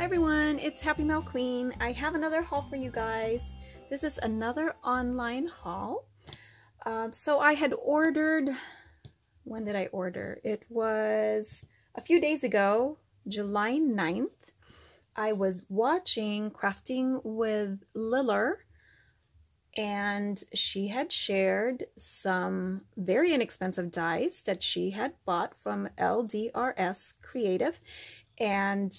everyone, it's Happy Mail Queen. I have another haul for you guys. This is another online haul. So I had ordered, when did I order? It was a few days ago, July 9th. I was watching Crafting with Lilller, and she had shared some very inexpensive dies that she had bought from LDRS Creative. And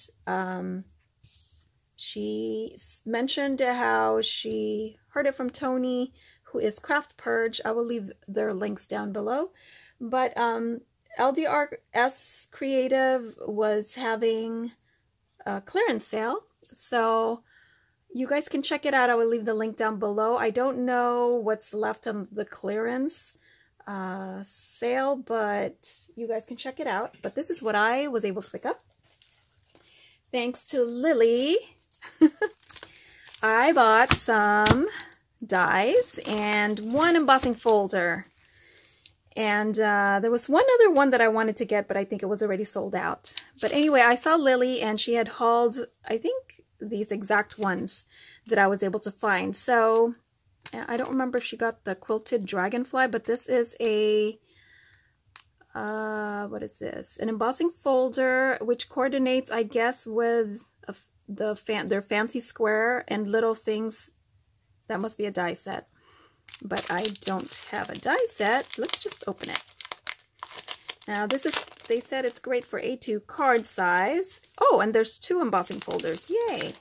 she mentioned how she heard it from Tony, who is Craftpurge. I will leave their links down below. But LDRS Creative was having a clearance sale, so you guys can check it out. I will leave the link down below. I don't know what's left on the clearance sale, but you guys can check it out. But this is what I was able to pick up. Thanks to Lilly, I bought some dies and one embossing folder. And there was one other one that I wanted to get, but I think it was already sold out. But anyway, I saw Lilly and she had hauled, I think, these exact ones that I was able to find. So I don't remember if she got the quilted dragonfly, but this is a what is this? An embossing folder, which coordinates, I guess, with their fancy square and little things. That must be a die set, but I don't have a die set. Let's just open it. Now this is, they said it's great for A2 card size. Oh, and there's two embossing folders. Yay!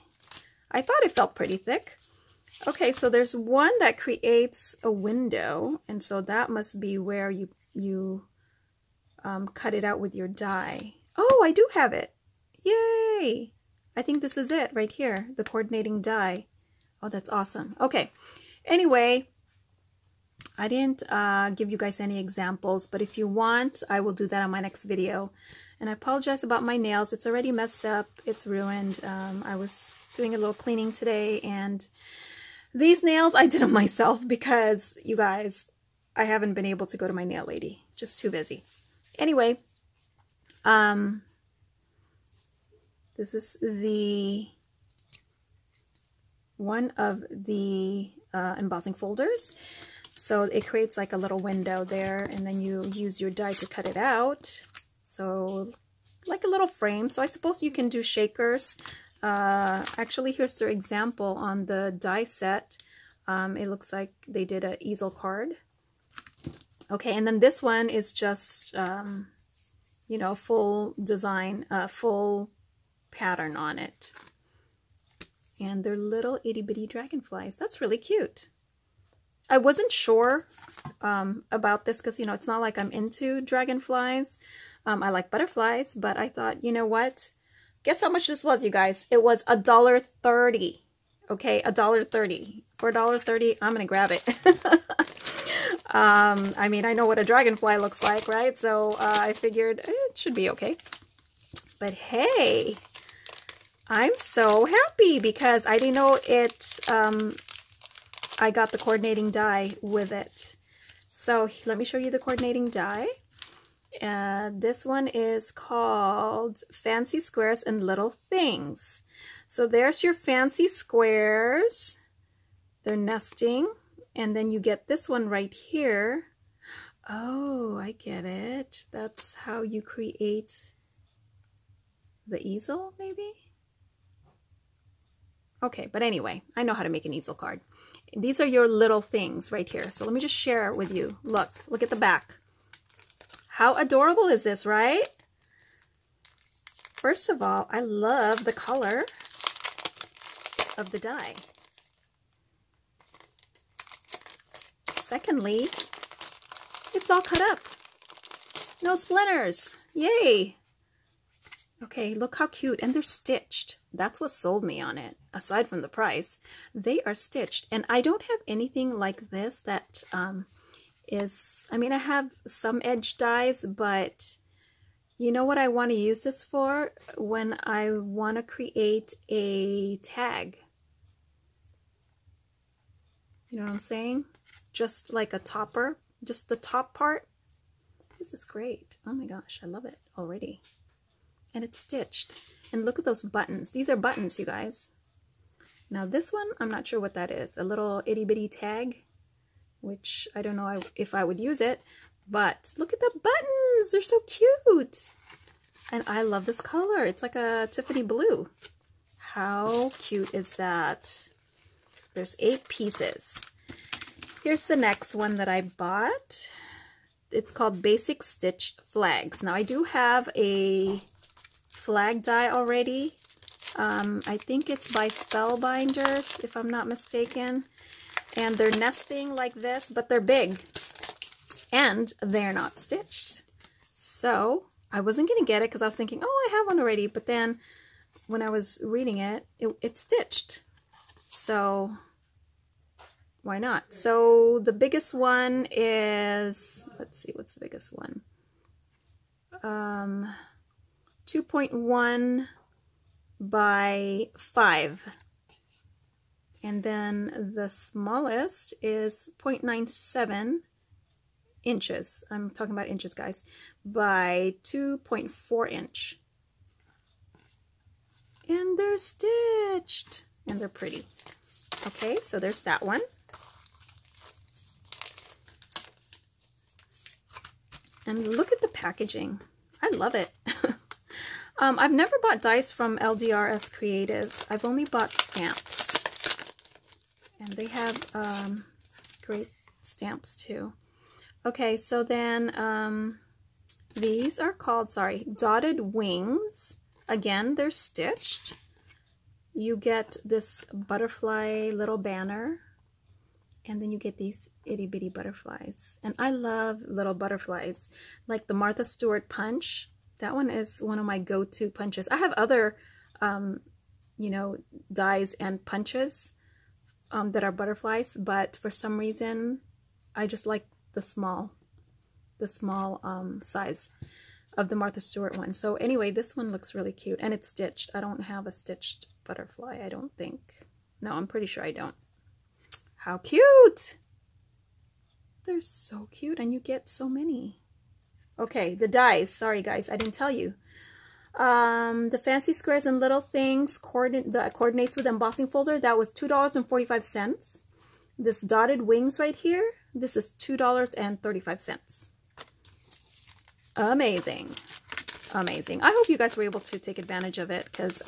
I thought it felt pretty thick. Okay, so there's one that creates a window, and so that must be where you cut it out with your die. Oh, I do have it. Yay! I think this is it right here, the coordinating die. Oh, that's awesome. Okay, anyway, I didn't give you guys any examples, but if you want, I will do that on my next video. And I apologize about my nails. It's already messed up. It's ruined. I was doing a little cleaning today, and these nails I did them myself because, you guys, I haven't been able to go to my nail lady. Just too busy. Anyway, this is the one of the embossing folders. So it creates like a little window there, and then you use your die to cut it out. So like a little frame. So I suppose you can do shakers. Actually, here's their example on the die set. It looks like they did an easel card. Okay, and then this one is just, you know, full design, full pattern on it. And they're little itty bitty dragonflies. That's really cute. I wasn't sure about this because, you know, it's not like I'm into dragonflies. I like butterflies, but I thought, you know what? Guess how much this was, you guys? It was $1.30. Okay, $1.30. For $1.30, I'm gonna grab it. I mean, I know what a dragonfly looks like, right? So I figured it should be okay. But hey, I'm so happy because I didn't know it. I got the coordinating die with it. So let me show you the coordinating die. This one is called Fancy Squares and Little Things. So there's your fancy squares. They're nesting. And then you get this one right here. Oh, I get it. That's how you create the easel, maybe? Okay, but anyway, I know how to make an easel card. These are your little things right here. So let me just share it with you. Look at the back. How adorable is this, right? First of all, I love the color of the die. Secondly, it's all cut up. No splinters. Yay! Okay, look how cute. And they're stitched. That's what sold me on it. Aside from the price, they are stitched. And I don't have anything like this that is... I mean, I have some edge dies, but you know what I want to use this for? When I want to create a tag. You know what I'm saying? Just like a topper, just the top part. This is great. Oh my gosh, I love it already. and it's stitched. And look at those buttons. These are buttons, you guys. Now this one, I'm not sure what that is. A little itty bitty tag, which I don't know if I would use it, but look at the buttons. They're so cute. And I love this color. It's like a Tiffany blue. How cute is that? There's 8 pieces. Here's the next one that I bought. It's called Basic Stitch Flags. Now I do have a flag die already. I think it's by Spellbinders, if I'm not mistaken. And they're nesting like this, but they're big. And they're not stitched. So I wasn't going to get it because I was thinking, oh, I have one already. But then when I was reading it, it's stitched. So why not? So the biggest one is, let's see, what's the biggest one? 2.1 by 5. And then the smallest is 0.97 inches. I'm talking about inches, guys, by 2.4 inch. And they're stitched and they're pretty. Okay, so there's that one. And look at the packaging. I love it. I've never bought dice from LDRS Creative. I've only bought stamps. And they have great stamps too. Okay, so then these are called, dotted wings. Again, they're stitched. You get this butterfly little banner. And then you get these itty bitty butterflies. And I love little butterflies. Like the Martha Stewart punch. That one is one of my go-to punches. I have other, you know, dies and punches that are butterflies. But for some reason, I just like the small size of the Martha Stewart one. So anyway, this one looks really cute. And it's stitched. I don't have a stitched butterfly, I don't think. No, I'm pretty sure I don't. How cute! They're so cute, and you get so many. Okay, the dies. Sorry, guys, I didn't tell you. The fancy squares and little things that coordinates with embossing folder, that was $2.45. This dotted wings right here, this is $2.35. Amazing. Amazing. I hope you guys were able to take advantage of it, because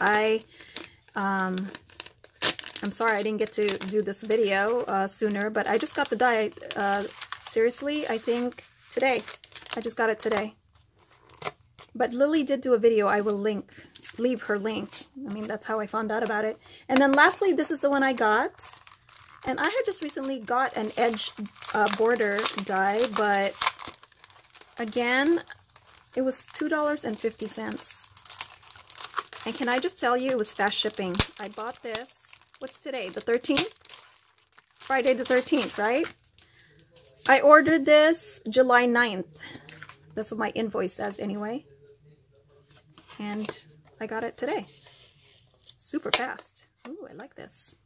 I'm sorry I didn't get to do this video sooner, but I just got the die, seriously, I think today. I just got it today. But Lilly did do a video. I will leave her link. I mean, that's how I found out about it. And then lastly, this is the one I got. And I had just recently got an edge border die, but again, it was $2.50. And can I just tell you, it was fast shipping. I bought this. What's today? The 13th? Friday the 13th, right? I ordered this July 9th. That's what my invoice says anyway. And I got it today. Super fast. Ooh, I like this.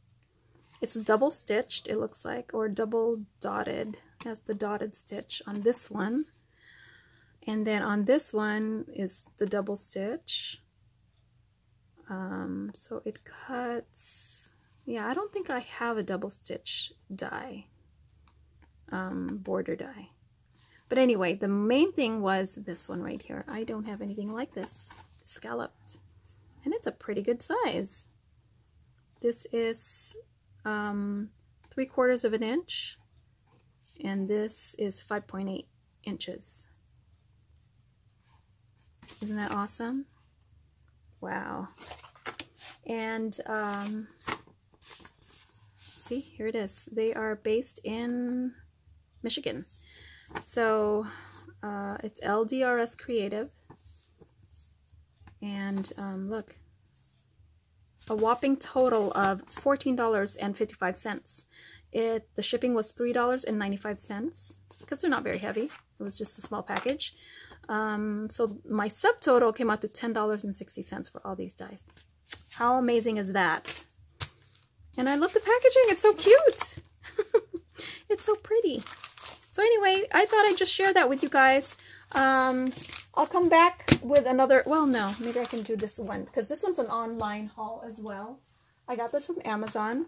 It's double stitched, it looks like, or double dotted. It has the dotted stitch on this one. And then on this one is the double stitch. So it cuts. Yeah, I don't think I have a double stitch die, border die. But anyway, the main thing was this one right here. I don't have anything like this, scalloped. And it's a pretty good size. This is 3/4 of an inch, and this is 5.8 inches. Isn't that awesome? Wow. And see, here it is. They are based in Michigan. So it's LDRS Creative. And look, a whopping total of $14.55. The shipping was $3.95 because they're not very heavy. It was just a small package. So my subtotal came out to $10.60 for all these dies. How amazing is that? And I love the packaging. It's so cute. It's so pretty. So anyway, I thought I'd just share that with you guys. I'll come back with another, well, no, maybe I can do this one, because this one's an online haul as well. I got this from Amazon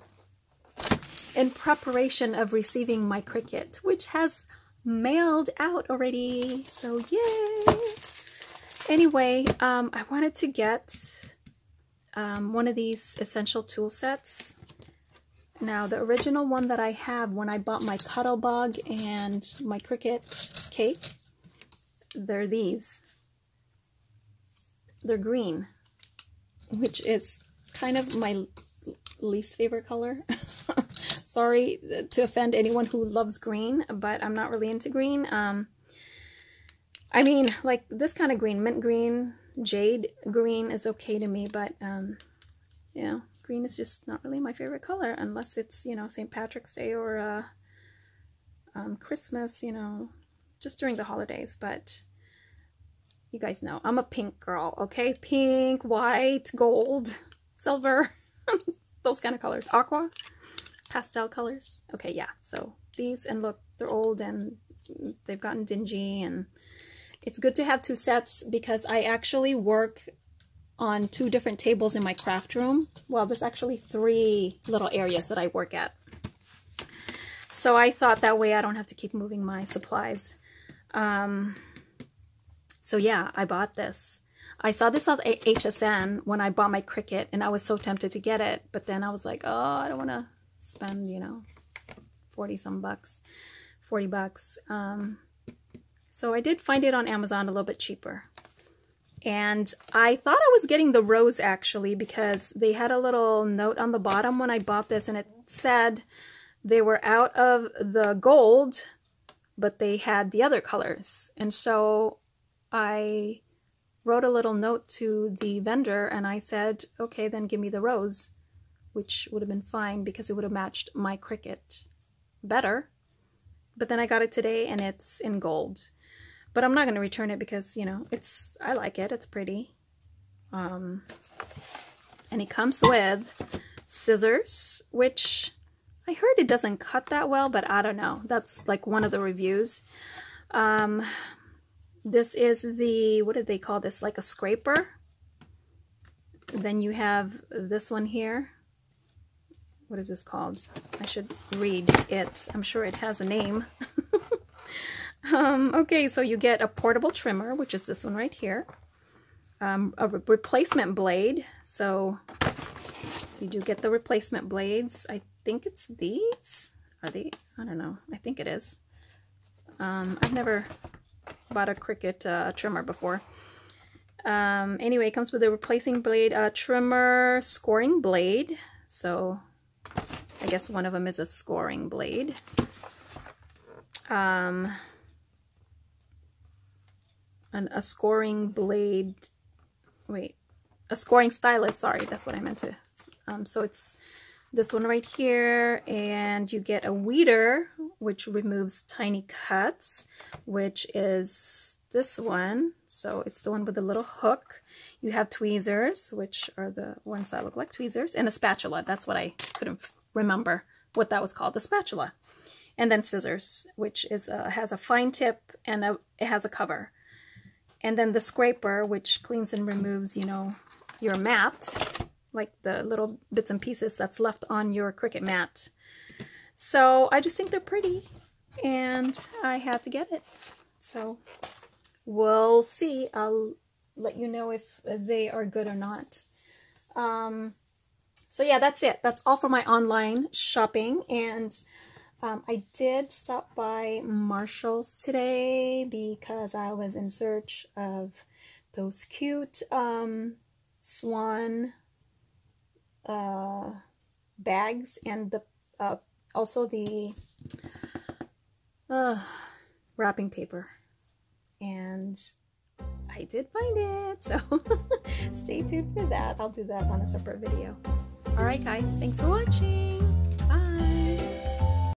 in preparation of receiving my Cricut, which has mailed out already, so yay! Anyway, I wanted to get one of these essential tool sets. Now, the original one that I have when I bought my Cuttlebug and my Cricut cake, they're these. They're green, which is kind of my least favorite color. Sorry to offend anyone who loves green, but I'm not really into green. I mean, like this kind of green, mint green, jade green is okay to me, but you know, green is just not really my favorite color unless it's, you know, St. Patrick's Day or Christmas, you know, just during the holidays. But you guys know I'm a pink girl, okay? Pink, white, gold, silver, those kind of colors. Aqua, pastel colors. Okay, yeah, so these, and look, they're old and they've gotten dingy, and it's good to have two sets because I actually work on 2 different tables in my craft room. Well, there's actually 3 little areas that I work at. So I thought that way I don't have to keep moving my supplies. So yeah, I bought this. I saw this on HSN when I bought my Cricut, and I was so tempted to get it. But then I was like, oh, I don't want to spend, you know, 40-some bucks, 40 bucks. So I did find it on Amazon a little bit cheaper. And I thought I was getting the rose actually, because they had a little note on the bottom when I bought this, and it said they were out of the gold, but they had the other colors. And so I wrote a little note to the vendor and I said, okay, then give me the rose, which would have been fine because it would have matched my Cricut better. But then I got it today and it's in gold. But I'm not going to return it because, you know, I like it. It's pretty. And it comes with scissors, which I heard it doesn't cut that well, but I don't know. That's like one of the reviews. This is the, what did they call this? Like a scraper. Then you have this one here. What is this called? I should read it. I'm sure it has a name. Okay, so you get a portable trimmer, which is this one right here. A replacement blade. So you do get the replacement blades. I think it's these. Are they? I don't know. I think it is. I've never bought a Cricut trimmer before. Anyway, it comes with a replacing blade, trimmer, scoring blade. So I guess one of them is a scoring blade. And a scoring blade, wait, a scoring stylus, sorry, that's what I meant to. So it's this one right here, and you get a weeder, which removes tiny cuts, which is this one. So it's the one with the little hook. You have tweezers, which are the ones that look like tweezers, and a spatula. That's what I couldn't remember what that was called, a spatula. And then scissors, which is has a fine tip and it has a cover. And then the scraper, which cleans and removes, you know, your mat, like the little bits and pieces that's left on your Cricut mat. So I just think they're pretty, and I had to get it. So we'll see. I'll let you know if they are good or not. So yeah, that's it. That's all for my online shopping. And I did stop by Marshall's today because I was in search of those cute swan bags, and the also the wrapping paper, and I did find it, so stay tuned for that. I'll do that on a separate video. Alright guys, thanks for watching.